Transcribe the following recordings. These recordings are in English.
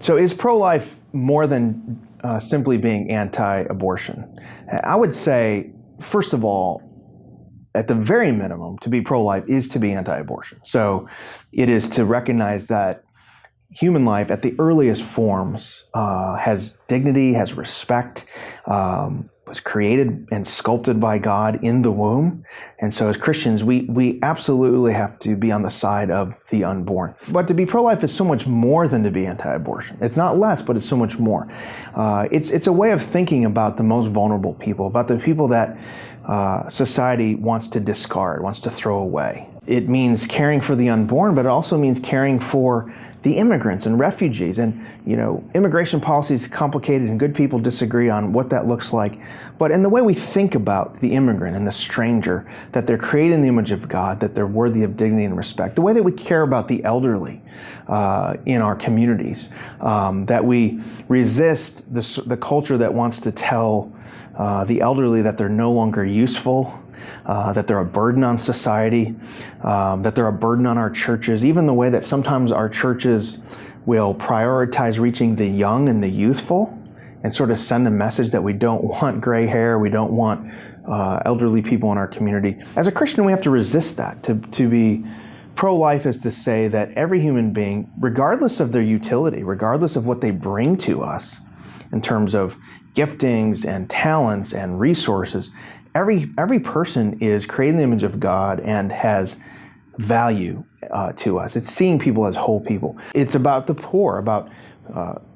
So is pro-life more than simply being anti-abortion? I would say, first of all, at the very minimum, to be pro-life is to be anti-abortion. So it is to recognize that human life at the earliest forms has dignity, has respect, was created and sculpted by God in the womb. And so as Christians, we absolutely have to be on the side of the unborn. But to be pro-life is so much more than to be anti-abortion. It's not less, but it's so much more. It's a way of thinking about the most vulnerable people, about the people that society wants to discard, wants to throw away. It means caring for the unborn, but it also means caring for the immigrants and refugees. And, immigration policy is complicated and good people disagree on what that looks like. But in the way we think about the immigrant and the stranger, that they're created in the image of God, that they're worthy of dignity and respect, the way that we care about the elderly in our communities, that we resist the culture that wants to tell the elderly that they're no longer useful, that they're a burden on society, that they're a burden on our churches, even the way that sometimes our churches will prioritize reaching the young and the youthful and sort of send a message that we don't want gray hair, we don't want elderly people in our community. As a Christian, we have to resist that. To be pro-life is to say that every human being, regardless of their utility, regardless of what they bring to us in terms of giftings and talents and resources, every person is created in the image of God and has value to us. It's seeing people as whole people. It's about the poor, about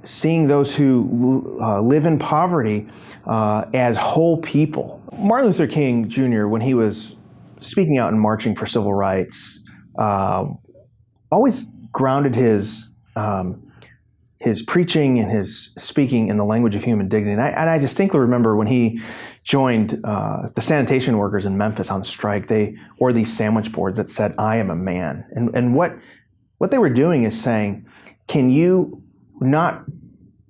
seeing those who live in poverty as whole people. Martin Luther King Jr., when he was speaking out and marching for civil rights, always grounded his preaching and his speaking in the language of human dignity. And I distinctly remember when he joined the sanitation workers in Memphis on strike, they wore these sandwich boards that said, "I am a man." And what they were doing is saying, can you not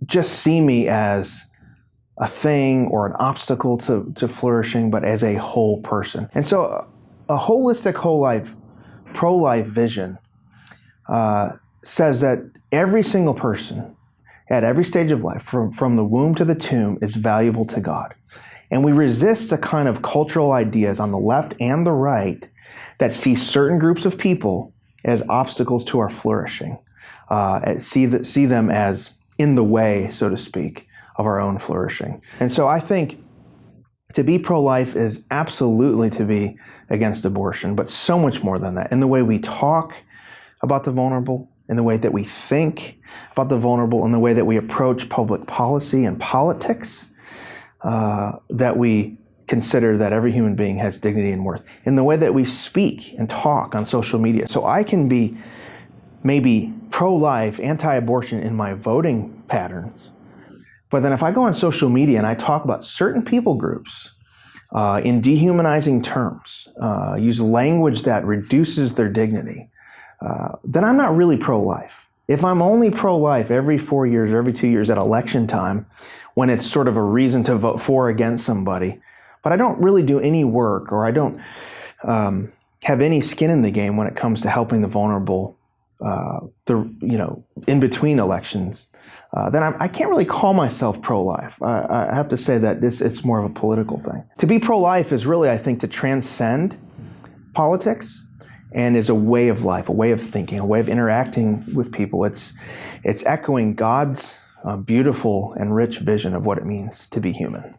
just see me as a thing or an obstacle to flourishing, but as a whole person? And so a holistic, whole life, pro-life vision says that every single person at every stage of life, from the womb to the tomb, is valuable to God. And we resist a kind of cultural ideas on the left and the right that see certain groups of people as obstacles to our flourishing, see them as in the way, so to speak, of our own flourishing. And so I think to be pro-life is absolutely to be against abortion, but so much more than that. In the way we talk about the vulnerable, in the way that we think about the vulnerable, in the way that we approach public policy and politics, that we consider that every human being has dignity and worth, in the way that we speak and talk on social media. So I can be maybe pro-life, anti-abortion in my voting patterns, but then if I go on social media and I talk about certain people groups in dehumanizing terms, use language that reduces their dignity, then I'm not really pro-life. If I'm only pro-life every 4 years or every 2 years at election time, when it's sort of a reason to vote for or against somebody, but I don't really do any work, or I don't have any skin in the game when it comes to helping the vulnerable, in between elections, then I can't really call myself pro-life. I have to say that it's more of a political thing. To be pro-life is really, I think, to transcend politics, and is a way of life, a way of thinking, a way of interacting with people. It's echoing God's beautiful and rich vision of what it means to be human.